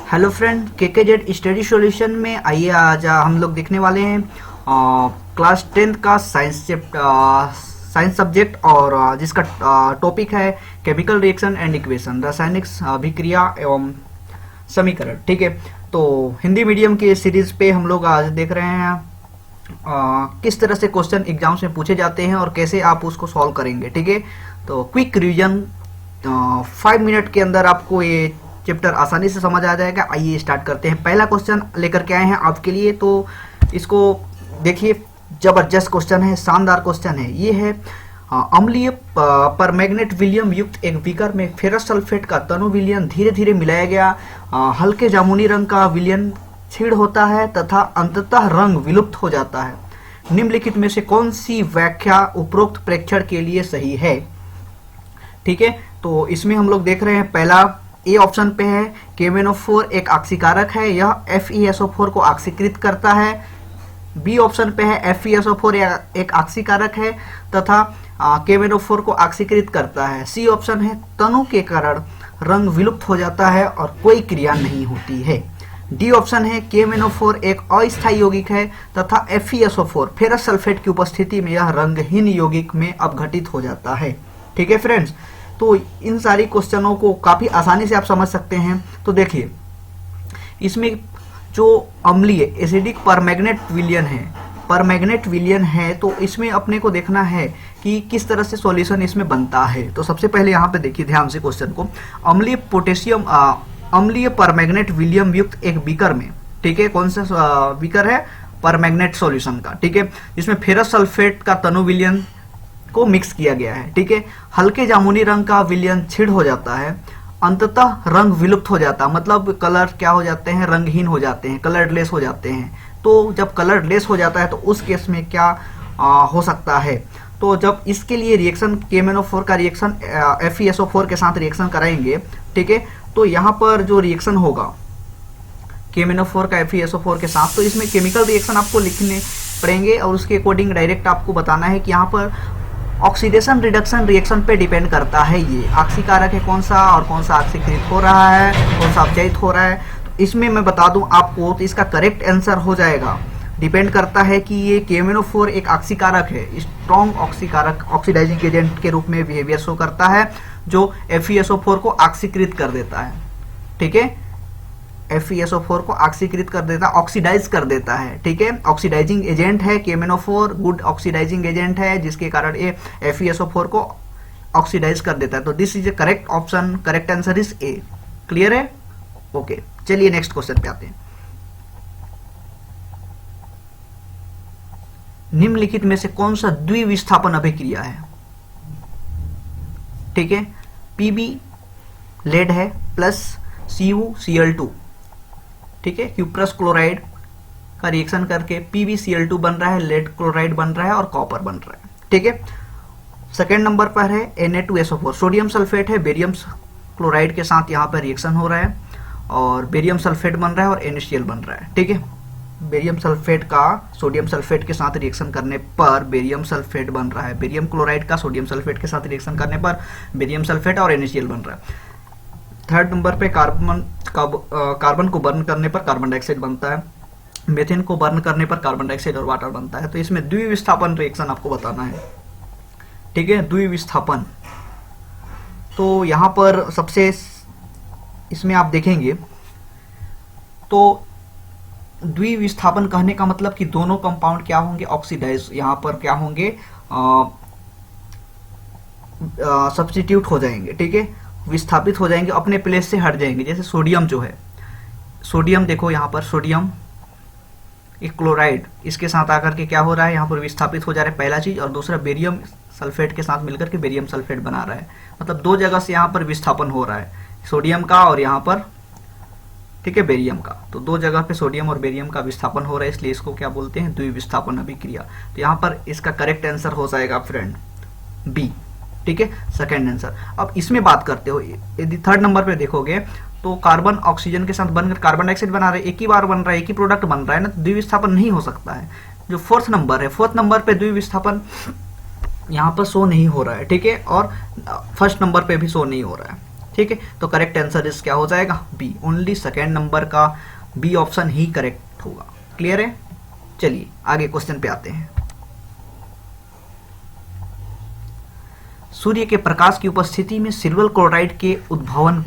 Hello friend, KKZ study solution में आइए आज हम लोग देखने वाले हैं क्लास 10th का साइंस सब्जेक्ट और जिसका टॉपिक है केमिकल रिएक्शन एंड इक्वेशन, रासायनिक अभिक्रिया एवं समीकरण। ठीक है, तो हिंदी मीडियम के सीरीज पे हम लोग आज देख रहे हैं किस तरह से क्वेश्चन एग्जाम्स में पूछे जाते हैं और कैसे आप उसको सॉल्व करेंगे। ठीक है, तो क्विक रिवीजन 5 मिनट के अंदर आपको ये चैप्टर आसानी से समझ आ जाएगा। आइए स्टार्ट करते हैं। पहला क्वेश्चन लेकर के आए हैं आपके लिए, तो इसको देखिए, जबरदस्त क्वेश्चन है, शानदार क्वेश्चन है। ये है अम्लीय परमैंगनेट विलियम युक्त एक बीकर में फेरस सल्फेट का तनु विलयन धीरे धीरे मिलाया गया हल्के जामुनी रंग का विलयन क्षीण होता है तथा अंततः रंग विलुप्त हो जाता है। निम्नलिखित में से कौन सी व्याख्या उपरोक्त प्रेक्षण के लिए सही है? ठीक है, तो इसमें हम लोग देख रहे हैं, पहला ए ऑप्शन पे है KMnO4 एक ऑक्सीकारक है, यह FeSO4 को ऑक्सीकृत करता है। बी ऑप्शन पे है FeSO4 एक ऑक्सीकारक है तथा KMnO4 को ऑक्सीकृत करता है। सी ऑप्शन है तनु के कारण रंग विलुप्त हो जाता है और कोई क्रिया नहीं होती है। डी ऑप्शन है KMnO4 एक अस्थायी यौगिक है तथा FeSO4 फेरस सल्फेट की उपस्थिति में यह रंगहीन यौगिक में अपघटित हो जाता है। ठीक है फ्रेंड्स, तो इन सारी क्वेश्चनों को काफी आसानी से आप समझ सकते हैं। तो देखिए, इसमें जो अम्लीय एसिडिक परमैंगनेट विलयन है, तो इसमें अपने को देखना है कि किस तरह से सॉल्यूशन इसमें बनता है। तो सबसे पहले यहाँ पे देखिए ध्यान से क्वेश्चन को, अम्लीय परमैंगनेट विलियम युक्त एक बीकर में, ठीक है, कौन सा बीकर है? परमैंगनेट सॉल्यूशन का। ठीक है, जिसमें फेरस सल्फेट का तनु विलयन को मिक्स किया गया है। ठीक है, हल्के जामुनी रंग का विलयन क्षीण हो जाता है, अंततः रंग विलुप्त हो जाता है, मतलब कलर क्या हो जाते हैं? रंगहीन हो जाते हैं, कलरलेस हो जाते हैं। तो जब कलरलेस हो जाता है तो उस केस में क्या हो सकता है? तो जब इसके लिए रिएक्शन KMnO4 का रिएक्शन FeSO4 के साथ रिएक्शन कराएंगे, ठीक है, तो यहाँ पर जो रिएक्शन होगा KMnO4 का FeSO4 के साथ, तो इसमें केमिकल रिएक्शन आपको लिखने पड़ेंगे और उसके अकॉर्डिंग डायरेक्ट आपको बताना है कि यहाँ पर ऑक्सीडेशन रिडक्शन रिएक्शन पे डिपेंड करता है। ये ऑक्सीकारक है कौन सा और कौन सा ऑक्सीकृत हो रहा है, कौन सा अपचयित हो रहा है। तो इसमें मैं बता दूं आपको, तो इसका करेक्ट आंसर हो जाएगा, डिपेंड करता है कि ये KMnO4 एक ऑक्सीकारक है, स्ट्रॉन्ग ऑक्सीकारक, ऑक्सीडाइजिंग एजेंट के रूप में बिहेवियर शो करता है, जो FeSO4 को ऑक्सीकृत कर देता है। ठीक है, FeSO4 को ऑक्सीकृत कर देता है, ऑक्सीडाइज कर देता है। ठीक है, ऑक्सीडाइजिंग एजेंट है KMnO4, गुड ऑक्सीडाइजिंग एजेंट है, जिसके कारण ये FeSO4 को ऑक्सीडाइज कर देता है। तो this is A correct option, correct answer is a. Clear है? ओके, चलिए नेक्स्ट क्वेश्चन पे आते हैं। निम्नलिखित में से कौन सा द्विविस्थापन अभिक्रिया है? ठीक है, Pb लेड है प्लस CuCl2, ठीक है, क्यूप्रस क्लोराइड का रिएक्शन करके PbCl2 बन रहा है, लेड क्लोराइड बन रहा है और कॉपर बन रहा है। ठीक है, सेकेंड नंबर पर है Na2SO4 सोडियम सल्फेट है, बेरियम क्लोराइड के साथ यहाँ पर रिएक्शन हो रहा है और बेरियम सल्फेट बन रहा है और NaCl बन रहा है। ठीक है, बेरियम सल्फेट का सोडियम सल्फेट के साथ रिएक्शन करने पर बेरियम सल्फेट बन रहा है, बेरियम क्लोराइड का सोडियम सल्फेट के साथ रिएक्शन करने पर बेरियम सल्फेट और NaCl बन रहा है। थर्ड नंबर पे कार्बन को बर्न करने पर कार्बन डाइऑक्साइड बनता है, मीथेन को बर्न करने पर कार्बन डाइऑक्साइड और वाटर बनता है। तो इसमें द्विविस्थापन रिएक्शन आपको बताना है। ठीक है, द्विविस्थापन, तो यहां पर सबसे इसमें आप देखेंगे तो द्विविस्थापन कहने का मतलब कि दोनों कंपाउंड क्या होंगे? ऑक्सीडाइज, यहां पर क्या होंगे? सब्स्टिट्यूट हो जाएंगे। ठीक है, विस्थापित हो जाएंगे, अपने प्लेस से हट जाएंगे। जैसे सोडियम जो है, सोडियम देखो यहाँ पर सोडियम एक क्लोराइड, इसके साथ आकर के क्या हो रहा है? यहाँ पर विस्थापित हो जा रहा है, पहला चीज, और दूसरा बेरियम सल्फेट के साथ मिलकर के बेरियम सल्फेट बना रहा है। मतलब दो जगह से यहाँ पर विस्थापन हो रहा है, सोडियम का और यहाँ पर, ठीक है, बेरियम का। तो दो जगह पे सोडियम और बेरियम का विस्थापन हो रहा है, इसलिए इसको क्या बोलते हैं? द्विविस्थापन अभिक्रिया। तो यहाँ पर इसका करेक्ट आंसर हो जाएगा फ्रेंड बी। ठीक है, सेकेंड आंसर। अब इसमें बात करते हो, यदि थर्ड नंबर पे देखोगे तो कार्बन ऑक्सीजन के साथ बनकर कार्बन डाइऑक्साइड बना रहे, एक ही बार बन रहा है, एक ही प्रोडक्ट बन रहा है ना, तो द्विविस्थापन नहीं हो सकता है। जो फोर्थ नंबर है, फोर्थ नंबर पे द्विविस्थापन यहाँ पर शो नहीं हो रहा है। ठीक है, और फर्स्ट नंबर पे भी शो नहीं हो रहा है। ठीक है, तो करेक्ट आंसर इस क्या हो जाएगा, बी। ओनली सेकेंड नंबर का बी ऑप्शन ही करेक्ट होगा। क्लियर है? चलिए आगे क्वेश्चन पे आते हैं। सूर्य के प्रकाश की उपस्थिति में सिल्वर क्लोराइड के उद्भासन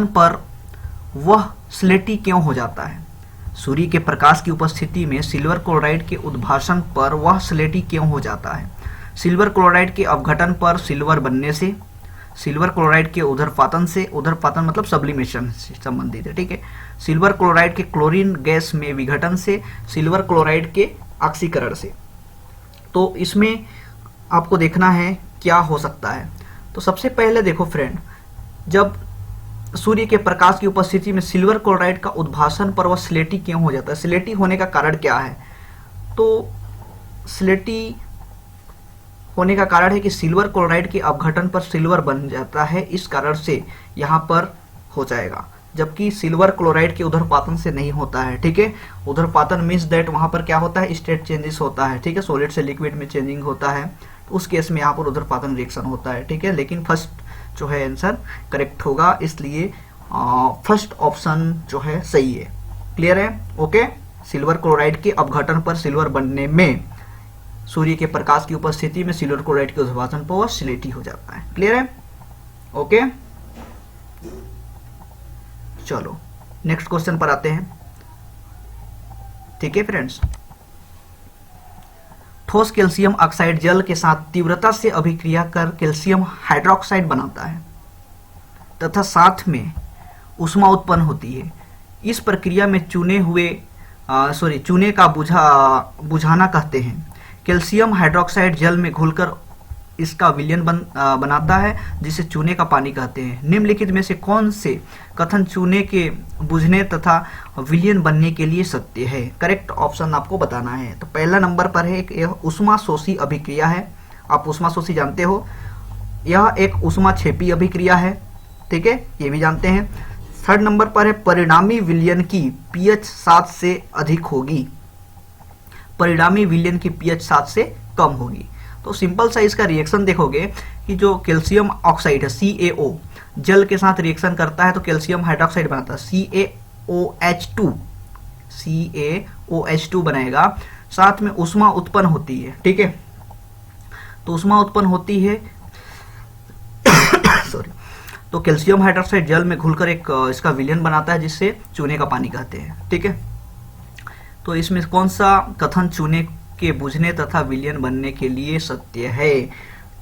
पर वह स्लेटी क्यों हो जाता है? सूर्य के प्रकाश की उपस्थिति में सिल्वर क्लोराइड के उद्भासन पर वह स्लेटी क्यों हो जाता है? सिल्वर क्लोराइड के अपघटन पर सिल्वर बनने से, सिल्वर क्लोराइड के उदरपातन से, उदरपातन मतलब सब्लिमेशन से संबंधित है, ठीक है। सिल्वर क्लोराइड के क्लोरीन गैस में विघटन से, सिल्वर क्लोराइड के ऑक्सीकरण से। तो इसमें आपको देखना है क्या हो सकता है। तो सबसे पहले देखो फ्रेंड, जब सूर्य के प्रकाश की उपस्थिति में सिल्वर क्लोराइड का उद्भासन पर वह स्लेटी क्यों हो जाता है? स्लेटी होने का कारण क्या है? तो स्लेटी होने का कारण है कि सिल्वर क्लोराइड के अपघटन पर सिल्वर बन जाता है, इस कारण से यहाँ पर हो जाएगा, जबकि सिल्वर क्लोराइड के उदरपातन से नहीं होता है, ठीक है। उदरपातन मीन्स दैट वहां पर क्या होता है, स्टेट चेंजेस होता है, ठीक है, सॉलिड से लिक्विड में चेंजिंग होता है, तो उस केस में यहाँ पर उदरपातन रिएक्शन होता है, ठीक है। लेकिन फर्स्ट जो है आंसर करेक्ट होगा, इसलिए फर्स्ट ऑप्शन जो है सही है। क्लियर है? ओके। सिल्वर क्लोराइड के अपघटन पर सिल्वर बनने में सूर्य के प्रकाश की उपस्थिति में सिल्वर क्लोराइड के उद्भासन पर वह स्लेटी हो जाता है। क्लियर है? ओके। चलो नेक्स्ट क्वेश्चन पर आते हैं। ठीक है फ्रेंड्स, ठोस कैल्शियम ऑक्साइड जल के साथ तीव्रता से अभिक्रिया कर कैल्शियम हाइड्रोक्साइड बनाता है तथा साथ में ऊष्मा उत्पन्न होती है। इस प्रक्रिया में चूने का बुझाना कहते हैं। कैल्शियम हाइड्रोक्साइड जल में घुलकर इसका विलयन बनाता है, जिसे चूने का पानी कहते हैं। निम्नलिखित में से कौन से कथन चूने के बुझने तथा विलयन बनने के लिए सत्य है? करेक्ट ऑप्शन आपको बताना है। तो पहला नंबर पर है एक ऊष्माशोषी अभिक्रिया है। आप ऊष्माशोषी जानते हो, यह एक ऊष्माक्षेपी अभिक्रिया है, ठीक है, ये भी जानते हैं। थर्ड नंबर पर है परिणामी विलयन की पीएच 7 से अधिक होगी, परिणामी विलयन की पीएच 7 से कम होगी। तो सिंपल सा इसका रिएक्शन देखोगे कि जो कैल्शियम ऑक्साइड है CaO जल के साथ रिएक्शन करता है तो कैल्शियम हाइड्रोक्साइड बनाता है, CaOH2 बनाएगा, साथ में ऊष्मा उत्पन्न होती है, ठीक है। तो ऊष्मा उत्पन्न होती है सॉरी, तो कैल्शियम हाइड्रोक्साइड जल में घुलकर एक इसका विलयन बनाता है, जिससे चूने का पानी कहते हैं, ठीक है। तो इसमें कौन सा कथन चूने के बुझने तथा विलयन बनने के लिए सत्य है?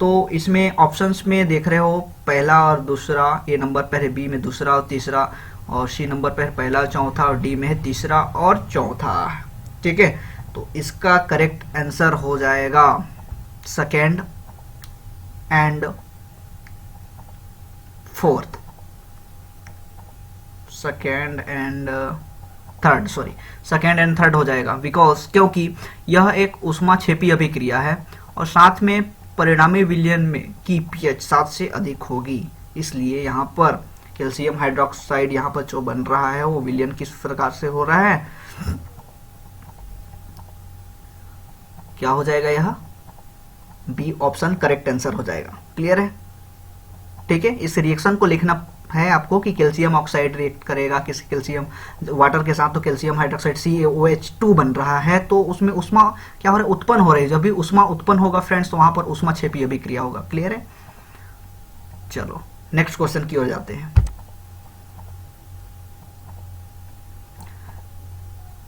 तो इसमें ऑप्शंस में देख रहे हो पहला और दूसरा, ए नंबर पर है, बी में दूसरा और तीसरा, और सी नंबर पर है पहला चौथा, और डी में है तीसरा और चौथा, ठीक है। तो इसका करेक्ट आंसर हो जाएगा second and fourth, second and third हो जाएगा, बिकॉज क्योंकि यह एक ऊष्माक्षेपी अभिक्रिया है और साथ में परिणामी विलयन में की पीएच 7 से अधिक होगी, इसलिए यहाँ पर कैल्शियम हाइड्रोक्साइड यहाँ पर जो बन रहा है वो विलयन किस प्रकार से हो रहा है, क्या हो जाएगा, यह बी ऑप्शन करेक्ट आंसर हो जाएगा। क्लियर है? ठीक है, इस रिएक्शन को लिखना है आपको कि कैल्शियम ऑक्साइड रिएक्ट करेगा किस कैल्शियम वाटर के साथ, तो कैल्शियम हाइड्रोक्साइड CaOH2 बन रहा है, तो उसमें ऊष्मा क्या हो रहा है, उत्पन्न हो रही है। जब भी ऊष्मा उत्पन्न होगा फ्रेंड्स, तो वहां पर ऊष्माक्षेपी अभिक्रिया होगा। क्लियर है? चलो नेक्स्ट क्वेश्चन की ओर जाते हैं।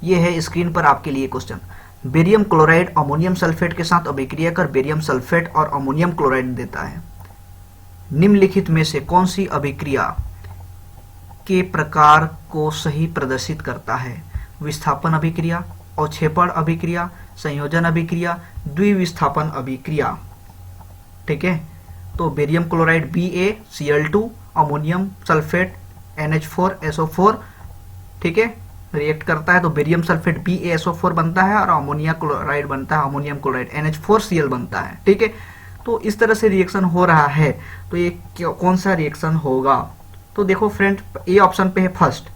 ये है स्क्रीन पर आपके लिए question. Barium chloride ammonium sulphate के साथ अभिक्रिया कर बेरियम सल्फेट और अमोनियम क्लोराइड देता है। निम्नलिखित में से कौन सी अभिक्रिया के प्रकार को सही प्रदर्शित करता है? विस्थापन अभिक्रिया, अवक्षेपण अभिक्रिया, संयोजन अभिक्रिया, द्विविस्थापन अभिक्रिया, ठीक है। तो barium chloride BaCl2, ammonium sulphate NH4SO4, ठीक है, रिएक्ट करता है तो बेरियम सल्फेट BaSO4 बनता है और अमोनिया क्लोराइड बनता है, अमोनियम क्लोराइड NH4Cl बनता है, ठीक है। तो इस तरह से रिएक्शन हो रहा है, तो ये कौन सा रिएक्शन होगा? तो देखो फ्रेंड, ए ऑप्शन पे है फर्स्ट।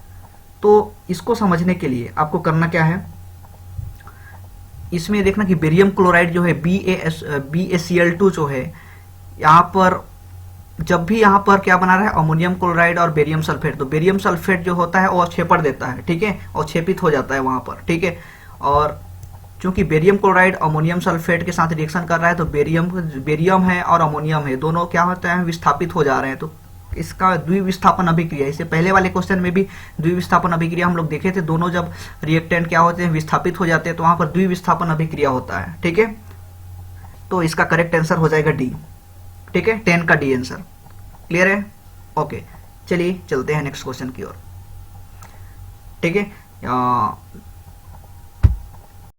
तो इसको समझने के लिए आपको करना क्या है, इसमें देखना कि बेरियम क्लोराइड जो है BaCl2 जो है यहाँ पर जब भी यहाँ पर क्या बना रहा है, अमोनियम क्लोराइड और बेरियम सल्फेट, तो बेरियम सल्फेट जो होता है वो छेपड़ देता है, ठीक है, और छेपित हो जाता है वहां पर, ठीक है। और चूंकि बेरियम क्लोराइड अमोनियम सल्फेट के साथ रिएक्शन कर रहा है, तो बेरियम है और अमोनियम है, दोनों क्या होता है, विस्थापित हो जा रहे हैं। तो इसका द्विविस्थापन अभिक्रिया, इससे पहले वाले क्वेश्चन में भी द्विविस्थापन अभिक्रिया हम लोग देखे थे, दोनों जब रिएक्टेंट क्या होते हैं, विस्थापित हो जाते हैं, तो वहां पर द्विविस्थापन अभिक्रिया होता है, ठीक है। तो इसका करेक्ट आंसर हो जाएगा डी, ठीक है, 10 का डी आंसर। क्लियर है? ओके, चलिए चलते हैं नेक्स्ट क्वेश्चन की ओर, ठीक है।